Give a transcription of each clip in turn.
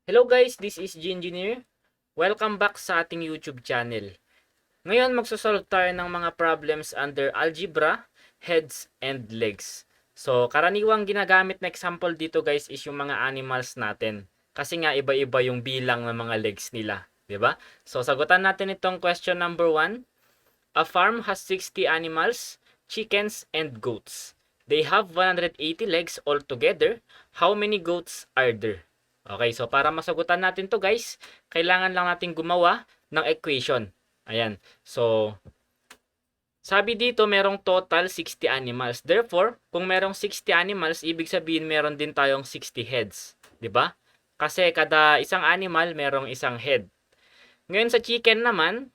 Hello guys, this is G Engineer. Welcome back sa ating YouTube channel. Ngayon magsosolve tayo ng mga problems under algebra, heads, and legs. So karaniwang ginagamit na example dito guys is yung mga animals natin. Kasi nga iba-iba yung bilang ng mga legs nila. 'Di ba? So sagutan natin itong question number 1. A farm has 60 animals, chickens, and goats. They have 180 legs altogether. How many goats are there? Okay, so para masagutan natin to guys, kailangan lang natin gumawa ng equation. Ayan. So, sabi dito merong total 60 animals. Therefore, kung merong 60 animals, ibig sabihin meron din tayong 60 heads. 'Di ba? Kasi kada isang animal merong isang head. Ngayon sa chicken naman,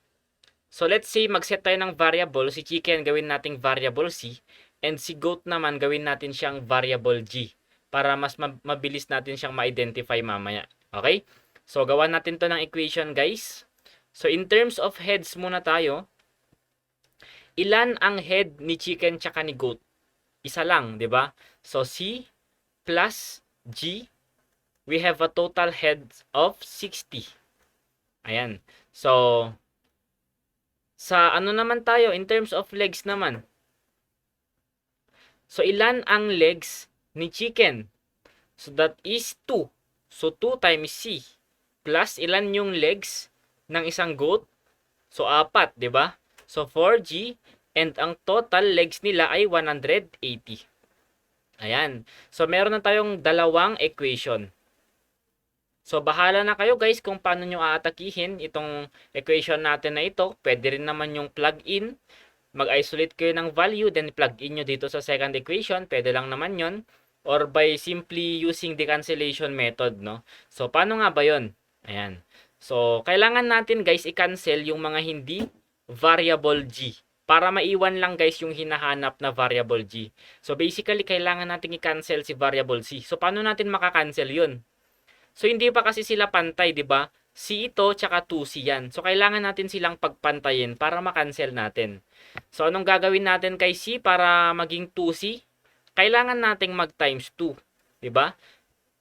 so let's say mag-set tayo ng variable. Si chicken gawin nating variable C. And si goat naman gawin natin siyang variable G. Para mas mabilis natin siyang ma-identify mamaya. Okay? So gawa natin to ng equation guys. So in terms of heads muna tayo. Ilan ang head ni chicken tsaka ni goat? Isa lang, di ba? So C plus G, we have a total head of 60. Ayan. So sa ano naman tayo, in terms of legs naman. So, ilan ang legs ni chicken? So, that is 2. So, 2 times C. Plus, ilan yung legs ng isang goat? So, 4, di ba? So, 4G. And ang total legs nila ay 180. Ayan. So, meron na tayong dalawang equation. So, bahala na kayo guys kung paano nyo aatakihin itong equation natin na ito. Pwede rin naman yung plug-in. Mag-isolate kayo ng value, then plug-in nyo dito sa second equation. Pwede lang naman yon. Or by simply using the cancellation method, no? So, paano nga ba yon? Ayan. So, kailangan natin guys i-cancel yung mga hindi variable G. Para maiwan lang guys yung hinahanap na variable G. So, basically, kailangan natin i-cancel si variable C. So, paano natin maka-cancel yun? So, hindi pa kasi sila pantay, di ba? C ito, tsaka 2C yan. So, kailangan natin silang pagpantayin para ma-cancel natin. So, anong gagawin natin kay C para maging 2C? Kailangan nating mag times 2. Di ba?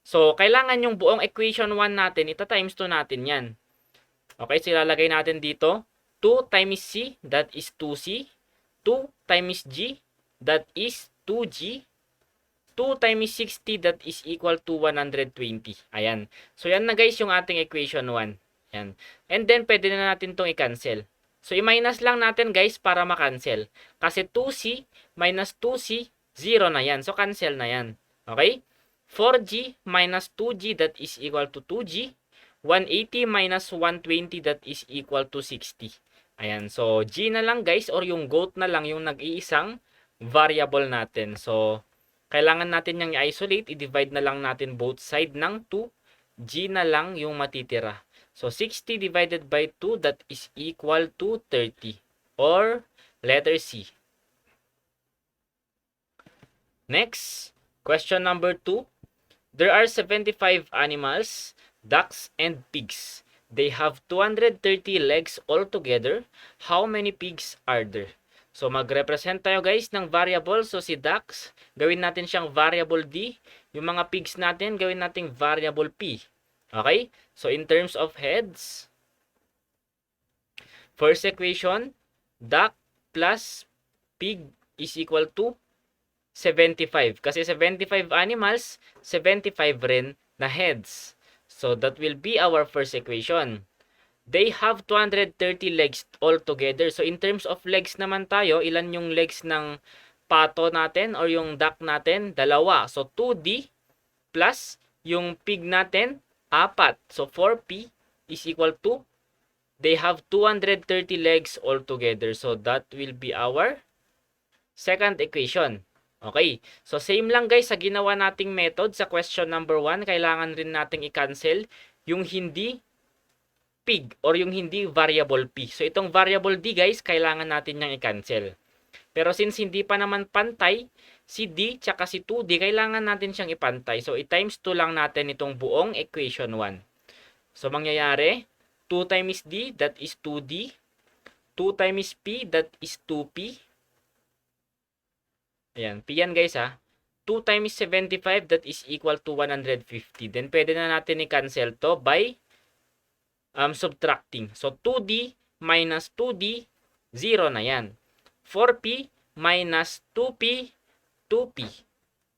So, kailangan yung buong equation 1 natin, ita times 2 natin yan. Okay, so ilalagay natin dito. 2 times C, that is 2C. 2 times G, that is 2G. 2 times 60, that is equal to 120. Ayan. So, yan na guys yung ating equation 1. Ayan. And then, pwede na natin itong i-cancel. So, i-minus lang natin guys para ma-cancel. Kasi 2C minus 2C, 0 na yan. So, cancel na yan. Okay? 4G minus 2G, that is equal to 2G. 180 minus 120, that is equal to 60. Ayan. So, G na lang guys, or yung goat na lang yung nag-iisang variable natin. So, kailangan natin yung i-isolate, i-divide na lang natin both side ng 2, G na lang yung matitira. So, 60 divided by 2, that is equal to 30. Or, letter C. Next, question number 2. There are 75 animals, ducks, and pigs. They have 230 legs altogether. How many pigs are there? So, mag-represent tayo guys ng variable. So, si ducks, gawin natin siyang variable D. Yung mga pigs natin, gawin natin variable P. Okay? So, in terms of heads, first equation, duck plus pig is equal to 75. Kasi 75 animals, 75 rin na heads. So, that will be our first equation. They have 230 legs altogether. So, in terms of legs naman tayo, ilan yung legs ng pato natin or yung duck natin? Dalawa. So, 2D plus yung pig natin, 4. So, 4P is equal to, they have 230 legs altogether. So, that will be our second equation. Okay. So, same lang guys sa ginawa nating method sa question number 1. Kailangan rin nating i-cancel yung hindi pig or yung hindi variable P. So, itong variable D guys, kailangan natin niyang i-cancel. Pero since hindi pa naman pantay, si D tsaka si 2D, kailangan natin siyang ipantay. So, i-times 2 lang natin itong buong equation 1. So, mangyayari, 2 times D, that is 2D. 2 times P, that is 2P. Ayan, P yan guys ha. 2 times 75, that is equal to 150. Then, pwede na natin i-cancel to by subtracting. So, 2D minus 2D, 0 na yan. 4P minus 2P, 2P.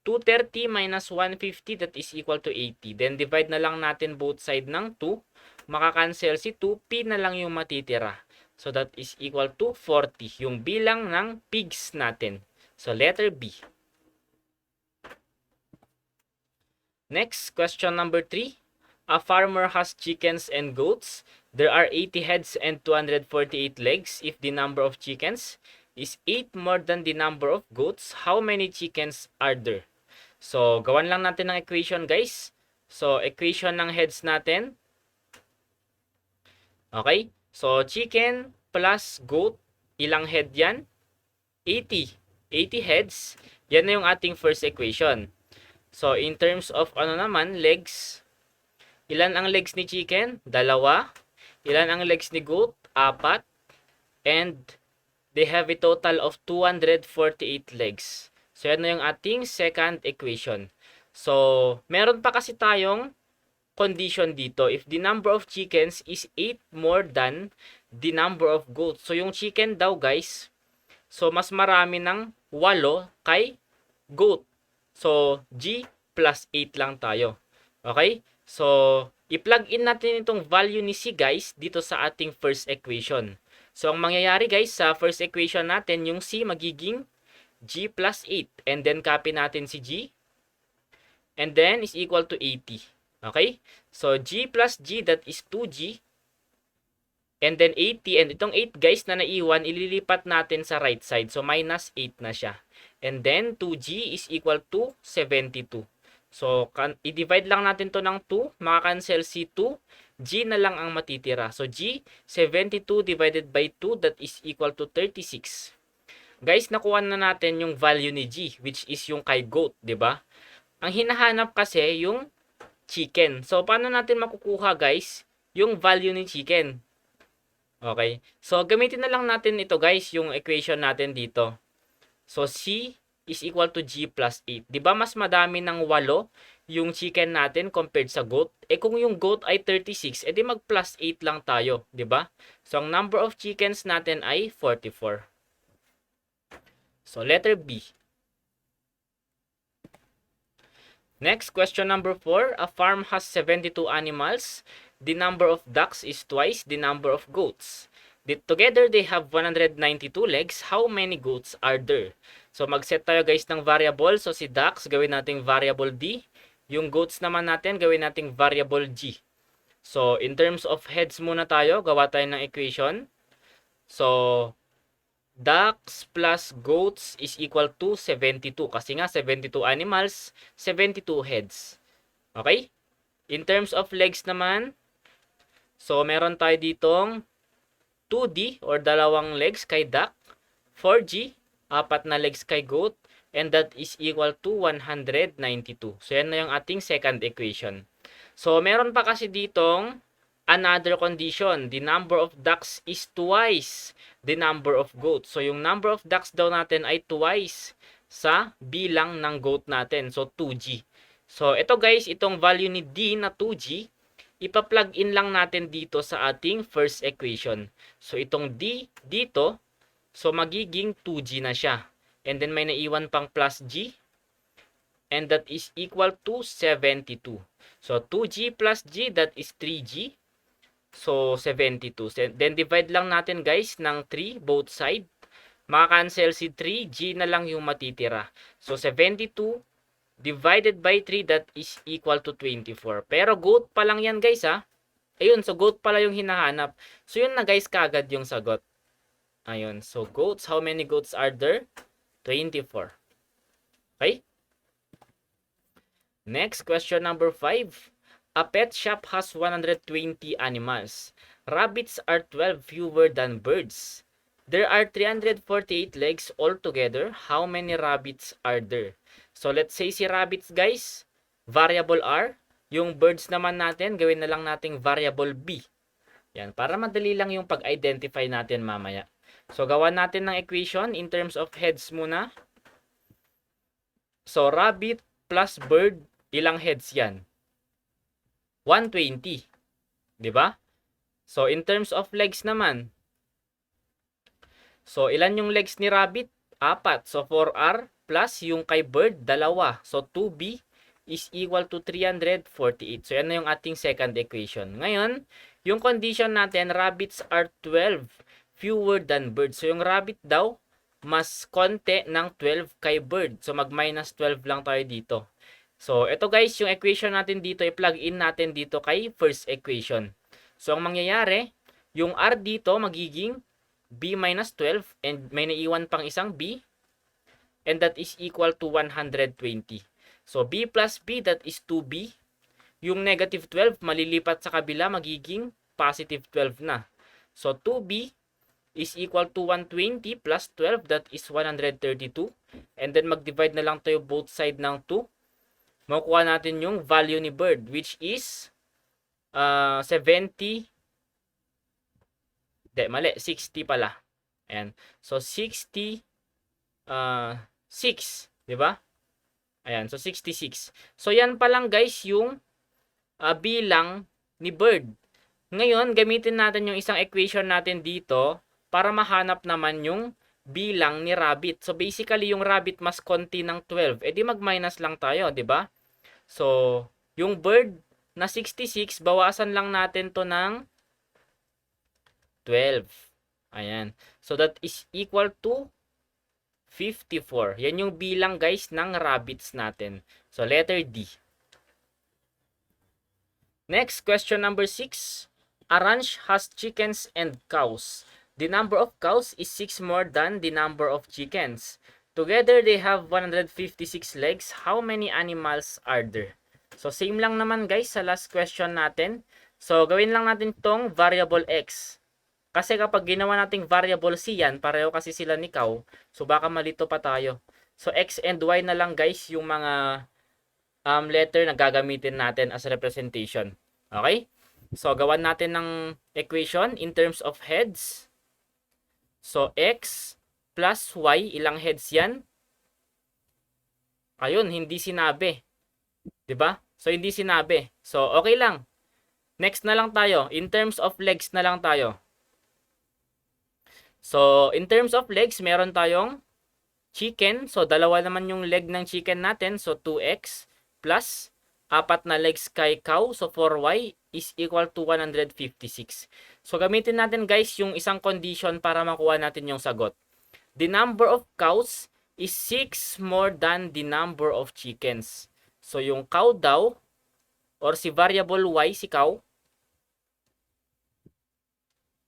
230 minus 150, that is equal to 80. Then, divide na lang natin both side ng 2. Makakancel si 2, P na lang yung matitira. So, that is equal to 40. Yung bilang ng pigs natin. So, letter B. Next, question number 3. A farmer has chickens and goats. There are 80 heads and 248 legs. If the number of chickens is 8 more than the number of goats, how many chickens are there? So, gawan lang natin ng equation, guys. So, equation ng heads natin. Okay? So, chicken plus goat, ilang head yan? 80. 80 heads. Yan na yung ating first equation. So, in terms of legs, ilan ang legs ni chicken? 2. Ilan ang legs ni goat? 4. And they have a total of 248 legs. So, yan na yung ating second equation. So, meron pa kasi tayong condition dito. If the number of chickens is 8 more than the number of goats. So, yung chicken daw, guys, so mas marami ng 8 kay goat. So, G plus 8 lang tayo. Okay? So, i-plug in natin itong value ni C, guys, dito sa ating first equation. So, ang mangyayari, guys, sa first equation natin, yung C magiging G plus 8. And then, copy natin si G. And then, is equal to 80. Okay? So, G plus G, that is 2G. And then, 80. And itong 8, guys, na naiwan, ililipat natin sa right side. So, minus 8 na siya. And then, 2G is equal to 72. So, i-divide lang natin to ng 2. Makakancel si 2. G na lang ang matitira. So, G, 72 divided by 2, that is equal to 36. Guys, nakuha na natin yung value ni G, which is yung kay goat, di ba? Ang hinahanap kasi yung chicken. So, paano natin makukuha, guys, yung value ni chicken? Okay. So, gamitin na lang natin ito, guys, yung equation natin dito. So, C is equal to G plus 8. Diba mas madami ng 8 yung chicken natin compared sa goat? Eh kung yung goat ay 36, edi mag plus 8 lang tayo. Diba? So, ang number of chickens natin ay 44. So, letter B. Next, question number 4. A farm has 72 animals. The number of ducks is twice the number of goats. Together, they have 192 legs. How many goats are there? So, mag-set tayo, guys, ng variable. So, si ducks, gawin nating variable D. Yung goats naman natin, gawin nating variable G. So, in terms of heads muna tayo, gawa tayo ng equation. So, ducks plus goats is equal to 72. Kasi nga, 72 animals, 72 heads. Okay? In terms of legs naman, so, meron tayo ditong 2D or dalawang legs kay duck, 4G, 4 na legs kay goat, and that is equal to 192. So, yan na yung ating second equation. So, meron pa kasi ditong another condition. The number of ducks is twice the number of goats. So, yung number of ducks daw natin ay twice sa bilang ng goat natin. So, 2G. So, ito guys, itong value ni D na 2G, ipa-plug in lang natin dito sa ating first equation. So, itong D dito, so magiging 2G na siya. And then may naiwan pang plus G. And that is equal to 72. So, 2G plus G, that is 3G. So, 72. Then, divide lang natin guys ng 3, both side. Maka-cancel si 3, G na lang yung matitira. So, 72 divided by 3, that is equal to 24. Pero goat pa lang yan guys ha. Ayun, so goat pala yung hinahanap. So yun na guys, kagad yung sagot. Ayun, so goats, how many goats are there? 24. Okay? Next, question number 5. A pet shop has 120 animals. Rabbits are 12 fewer than birds. There are 348 legs altogether. How many rabbits are there? So, let's say si rabbits, guys, variable R. Yung birds naman natin, gawin na lang nating variable B. Yan, para madali lang yung pag-identify natin mamaya. So, gawa natin ng equation in terms of heads muna. So, rabbit plus bird, ilang heads yan? 120. 'Di ba? So, in terms of legs naman, so ilan yung legs ni rabbit? 4. So, 4R plus yung kay bird, 2. So, 2B is equal to 348. So, yan na yung ating second equation. Ngayon, yung condition natin, rabbits are 12 fewer than birds. So, yung rabbit daw, mas konti ng 12 kay bird. So, mag-minus 12 lang tayo dito. So, ito guys, yung equation natin dito, i-plug in natin dito kay first equation. So, ang mangyayari, yung R dito magiging B minus 12 and may naiwan pang isang B and that is equal to 120. So, B plus B, that is 2B. Yung negative 12, malilipat sa kabila, magiging positive 12 na. So, 2B is equal to 120 plus 12, that is 132. And then, mag-divide na lang tayo both side ng 2. Makukuha natin yung value ni bird, which is 70. Mali. 60 pala. Ayan. So, 66. Diba? Ayan. So, 66. So, yan pa lang guys yung bilang ni bird. Ngayon, gamitin natin yung isang equation natin dito para mahanap naman yung bilang ni rabbit. So, basically, yung rabbit mas konti ng 12. E di mag-minus lang tayo, di ba? So, yung bird na 66, bawasan lang natin to ng 12. Ayan. So, that is equal to 54. Yan yung bilang guys ng rabbits natin. So, letter D. Next, question number 6. A ranch has chickens and cows. The number of cows is 6 more than the number of chickens. Together, they have 156 legs. How many animals are there? So, same lang naman guys sa last question natin. So, gawin lang natin tong variable x. Kasi kapag ginawa nating variable c yan, pareho kasi sila ni cow. So, baka malito pa tayo. So, x and y na lang guys yung mga letter na gagamitin natin as representation. Okay? So, gawan natin ng equation in terms of heads. So, x plus y, ilang heads yan? Ayun, hindi sinabi. 'Di ba? So, hindi sinabi. So, okay lang. Next na lang tayo. In terms of legs na lang tayo. So, in terms of legs, meron tayong chicken. So, dalawa naman yung leg ng chicken natin. So, 2x plus 4 na legs kay cow. So, 4y is equal to 156. So, gamitin natin guys yung isang condition para makuha natin yung sagot. The number of cows is 6 more than the number of chickens. So, yung cow daw, or si variable y, si cow,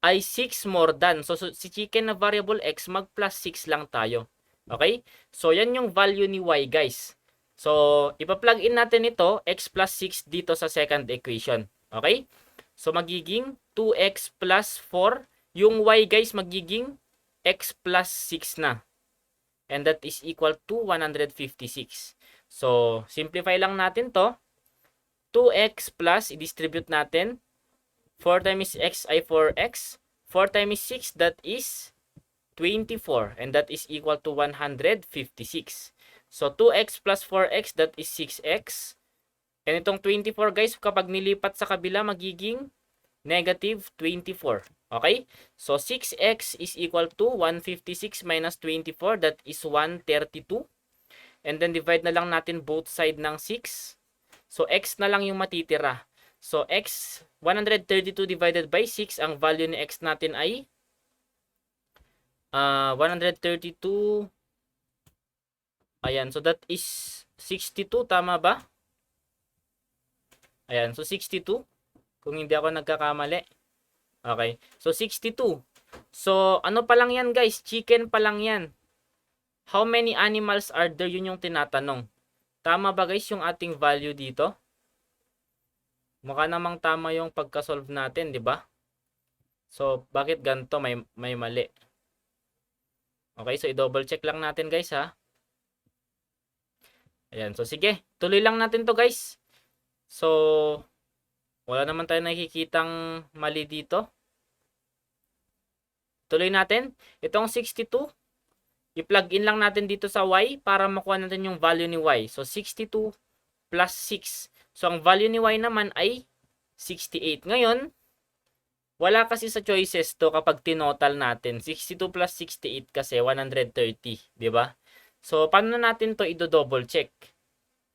ay 6 more than. So, si chicken na variable x, mag plus 6 lang tayo. Okay? So, yan yung value ni y, guys. So, ipa-plug in natin ito, x plus 6 dito sa second equation. Okay? So, magiging 2x plus 4. Yung y, guys, magiging x plus 6 na. And that is equal to 156. So, simplify lang natin to. 2x plus, i-distribute natin. 4 times x ay 4x. 4 times 6, that is 24. And that is equal to 156. So, 2x plus 4x, that is 6x. And itong 24, guys, kapag nilipat sa kabila, magiging negative 24. Okay? So, 6x is equal to 156 minus 24. That is 132. And then, divide na lang natin both side ng 6. So, x na lang yung matitira. So, x, 132 divided by 6, ang value ni x natin ay 132. Ayan, so that is 62, tama ba? Ayan, so 62. Kung hindi ako nagkakamali. Okay, so 62. So, ano pa lang yan guys? Chicken pa lang yan. How many animals are there? Yun yung tinatanong. Tama ba guys yung ating value dito? Mukha namang tama yung pagka-solve natin, di ba? So, bakit ganito? May mali. Okay, so i-double check lang natin guys ha. Ayan, so sige. Tuloy lang natin to guys. So, wala naman tayo nakikitang mali dito. Tuloy natin. Itong 62. I-plug in lang natin dito sa y para makuha natin yung value ni y. So, 62 plus 6. So, ang value ni y naman ay 68. Ngayon, wala kasi sa choices to kapag tinotal natin. 62 plus 68 kasi 130, di ba? So, paano natin to i-double check?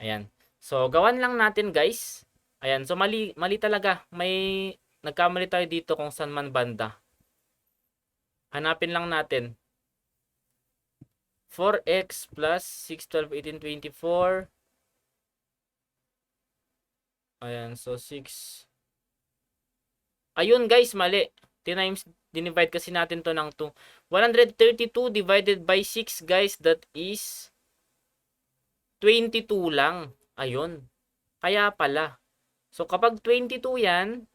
Ayan. So, gawan lang natin, guys. Ayan. So, mali talaga. May nagkamali tayo dito kung saan man banda. Hanapin lang natin. 4x plus 6, 12, 18, 24. Ayan. So, 6. Ayun, guys. Mali. Dinivide kasi natin to ng 2. 132 divided by 6, guys. That is 22 lang. Ayun. Kaya pala. So, kapag 22 yan,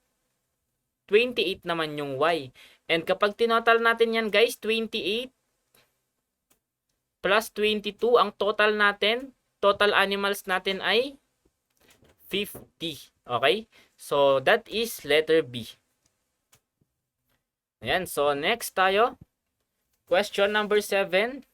28 naman yung y. And kapag tinotal natin yan, guys, 28 plus 22, ang total natin, total animals natin ay 50. Okay? So, that is letter B. Ayan. So, next tayo. Question number 7.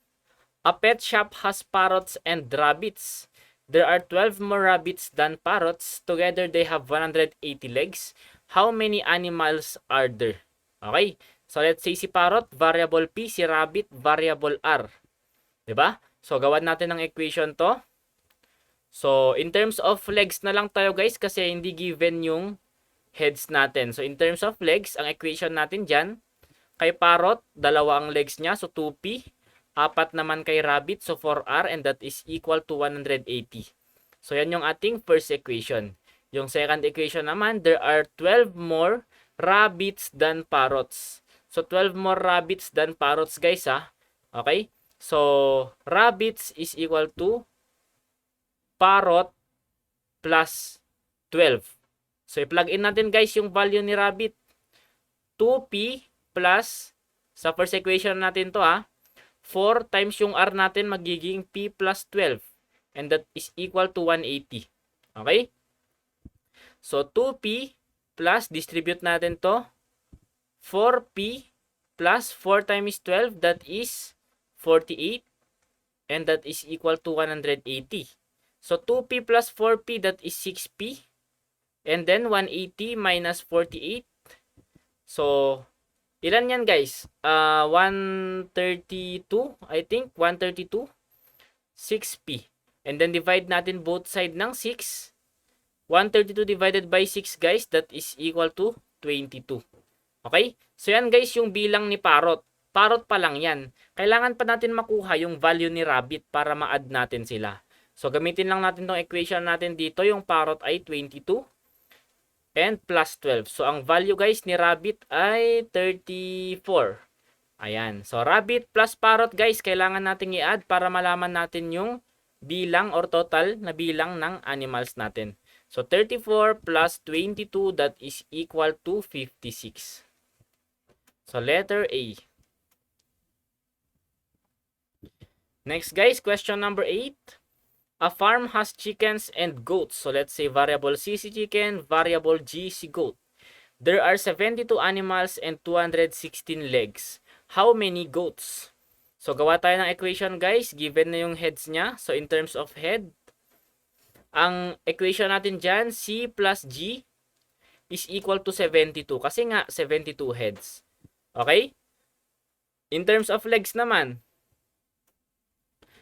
A pet shop has parrots and rabbits. There are 12 more rabbits than parrots. Together, they have 180 legs. How many animals are there? Okay? So, let's say si parrot, variable P. Si rabbit, variable R. Diba? So, gawan natin ng equation to. So, in terms of legs na lang tayo, guys, kasi hindi given yung heads natin. So, in terms of legs, ang equation natin dyan, kay parrot, dalawa ang legs niya. So, 2P. Apat naman kay rabbit, so 4R, and that is equal to 180. So, yan yung ating first equation. Yung second equation naman, there are 12 more rabbits than parrots. So, 12 more rabbits than parrots, guys, ha? Okay? So, rabbits is equal to parrot plus 12. So, i-plug in natin, guys, yung value ni rabbit. 2P plus, sa first equation natin to, ha? 4 times yung R natin magiging P plus 12. And that is equal to 180. Okay? So, 2P plus, distribute natin to. 4P plus 4 times 12, that is 48. And that is equal to 180. So, 2P plus 4P, that is 6P. And then, 180 minus 48. So, ilan yan, guys? 132, I think. 132. 6P. And then, divide natin both side ng 6. 132 divided by 6, guys, that is equal to 22. Okay? So, yan, guys, yung bilang ni parrot. Parrot pa lang yan. Kailangan pa natin makuha yung value ni rabbit para ma-add natin sila. So, gamitin lang natin tong equation natin dito. Yung parrot ay 22. And plus 12. So, ang value, guys, ni rabbit ay 34. Ayan. So, rabbit plus parrot, guys, kailangan natin i-add para malaman natin yung bilang or total na bilang ng animals natin. So, 34 plus 22, that is equal to 56. So, letter A. Next, guys, question number 8. A farm has chickens and goats. So, let's say variable C si chicken, variable G si goat. There are 72 animals and 216 legs. How many goats? So, gawa tayo ng equation, guys. Given na yung heads niya. So, in terms of head, ang equation natin dyan, C plus G is equal to 72. Kasi nga, 72 heads. Okay? In terms of legs naman,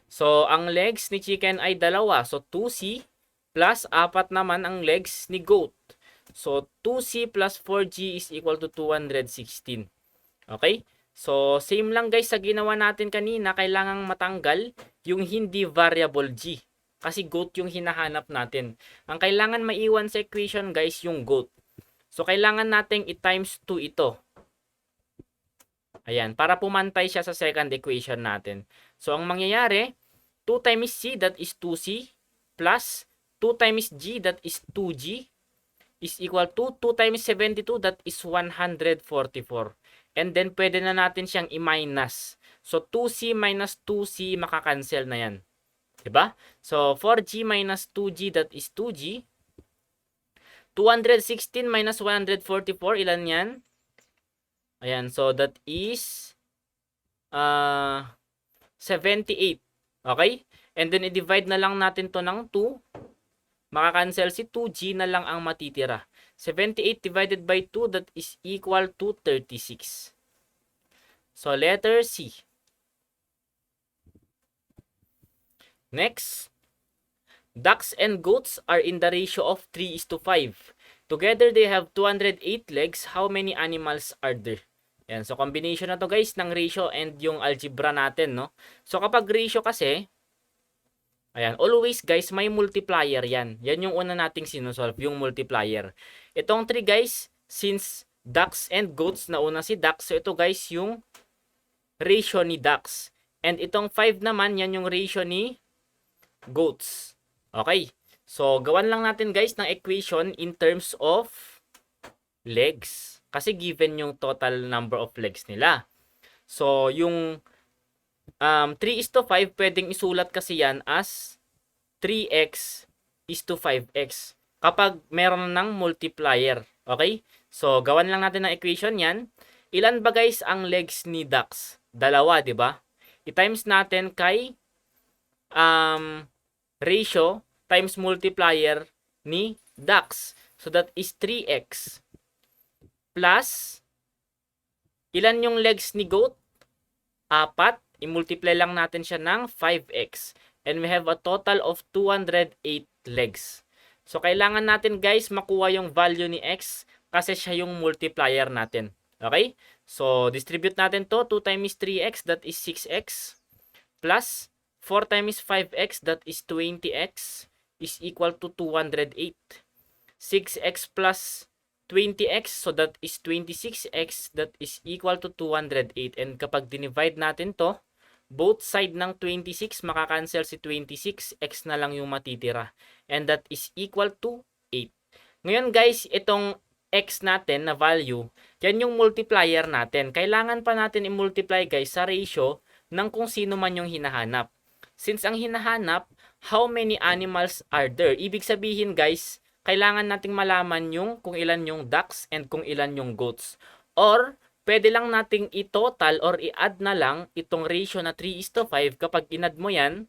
so, ang legs ni chicken ay dalawa. So, 2C plus 4 naman ang legs ni goat. So, 2C plus 4G is equal to 216. Okay? So, same lang, guys, sa ginawa natin kanina. Kailangang matanggal yung hindi variable G. Kasi goat yung hinahanap natin. Ang kailangan maiwan sa equation, guys, yung goat. So, kailangan nating i-times 2 ito. Ayan, para pumantay siya sa second equation natin. So, ang mangyayari, 2 times C, that is 2C, plus 2 times G, that is 2G, is equal to 2 times 72, that is 144. And then, pwede na natin siyang i-minus. So, 2C minus 2C, makakancel na yan. Diba? So, 4G minus 2G, that is 2G. 216 minus 144, ilan yan? Ayan, so that is 78. Okay? And then, i-divide na lang natin to ng 2. Makakancel si 2, G na lang ang matitira. 78 divided by 2, that is equal to 36. So, letter C. Next, ducks and goats are in the ratio of 3:5. Together, they have 208 legs. How many animals are there? Yan. So, combination na to guys ng ratio and yung algebra natin, no? So, kapag ratio kasi, ayan, always guys, may multiplier yan. Yan yung una nating sinusolve, yung multiplier. Itong 3 guys, since ducks and goats, nauna si ducks, so ito guys yung ratio ni ducks. And itong 5 naman, yan yung ratio ni goats. Okay. So, gawan lang natin guys ng equation in terms of legs. Kasi given yung total number of legs nila. So, yung 3:5, pwedeng isulat kasi yan as 3x is to 5x. Kapag meron ng multiplier. Okay? So, gawan lang natin ng equation yan. Ilan ba guys ang legs ni ducks? Dalawa, di ba? I-times natin kay ratio times multiplier ni ducks. So, that is 3x. Plus, ilan yung legs ni goat? 4. I-multiply lang natin siya ng 5x. And we have a total of 208 legs. So, kailangan natin guys makuha yung value ni x kasi siya yung multiplier natin. Okay? So, distribute natin to. 2 times 3x, that is 6x. Plus, 4 times 5x, that is 20x, is equal to 208. 6x plus 20x, so that is 26x, that is equal to 208. And kapag dinivide natin to, both side ng 26, makakancel si 26, x na lang yung matitira. And that is equal to 8. Ngayon guys, itong x natin na value, yan yung multiplier natin. Kailangan pa natin i-multiply guys sa ratio ng kung sino man yung hinahanap. Since ang hinahanap, how many animals are there? Ibig sabihin guys, kailangan nating malaman yung kung ilan yung ducks and kung ilan yung goats. Or, pwede lang nating i-total or i-add na lang itong ratio na 3:5. Kapag in-add mo yan,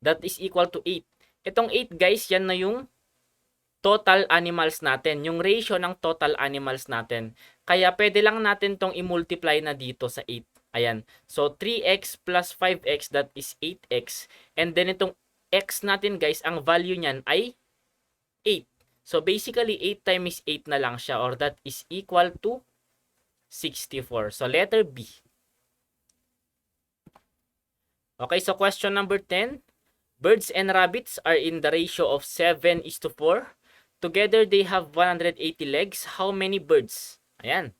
that is equal to 8. Itong 8 guys, yan na yung total animals natin. Yung ratio ng total animals natin. Kaya pwede lang natin tong i-multiply na dito sa 8. Ayan. So, 3x plus 5x, that is 8x. And then itong x natin guys, ang value niyan ay 8. So, basically, 8 times 8 na lang siya, or that is equal to 64. So, letter B. Okay, so question number 10. Birds and rabbits are in the ratio of 7:4. Together, they have 180 legs. How many birds? Ayan.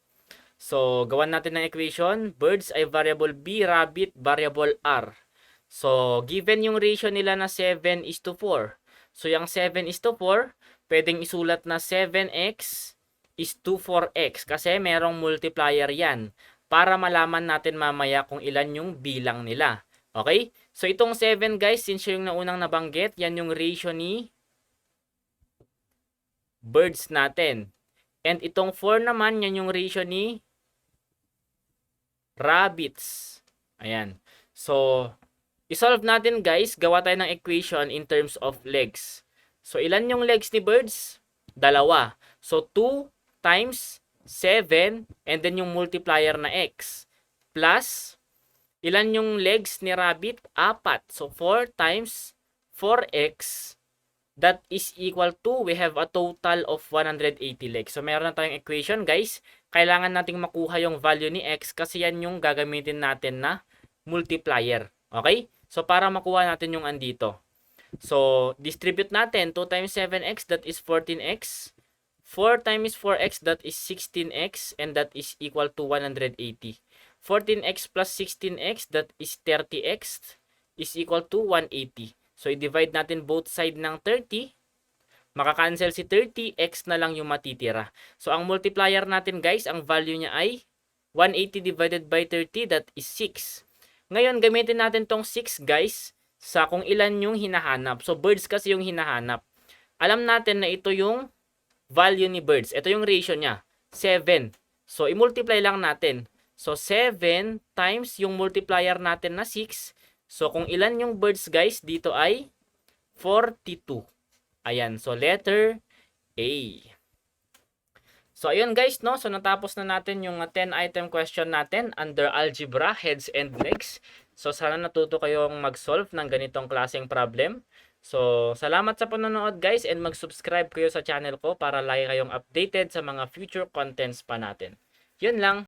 So, gawan natin ng equation. Birds ay variable B, rabbit, variable R. So, given yung ratio nila na 7:4. So, yung 7:4, pwedeng isulat na 7x is to 4x kasi merong multiplier yan para malaman natin mamaya kung ilan yung bilang nila. Okay? So, itong 7 guys, since yung naunang nabanggit, yan yung ratio ni birds natin. And itong 4 naman, yan yung ratio ni rabbits. Ayan. So, isolve natin guys, gawa tayo ng equation in terms of legs. So, ilan yung legs ni birds? Dalawa. So, 2 times 7 and then yung multiplier na x. Plus, ilan yung legs ni rabbit? 4. So, 4 times 4x, that is equal to, we have a total of 180 legs. So, meron na tayong equation guys. Kailangan nating makuha yung value ni x kasi yan yung gagamitin natin na multiplier. Okay? So, para makuha natin yung andito. So, distribute natin. 2 times 7x, that is 14x. 4 times 4x, that is 16x. And that is equal to 180. 14x plus 16x, that is 30x, is equal to 180. So, i-divide natin both side ng 30. Makakancel si 30, x na lang yung matitira. So, ang multiplier natin guys, ang value niya ay 180 divided by 30, that is 6. Ngayon, gamitin natin tong 6 guys sa kung ilan yung hinahanap. So, birds kasi yung hinahanap. Alam natin na ito yung value ni birds. Ito yung ratio niya, 7. So, i-multiply lang natin. So, 7 times yung multiplier natin na 6. So, kung ilan yung birds guys, dito ay 42. Ayan. So, letter A. So, ayun guys, no? So, natapos na natin yung 10-item question natin under algebra, heads and legs. So, sana natuto kayong mag-solve ng ganitong klaseng problem. So, salamat sa panonood guys and mag-subscribe kayo sa channel ko para lagi kayong updated sa mga future contents pa natin. Yun lang.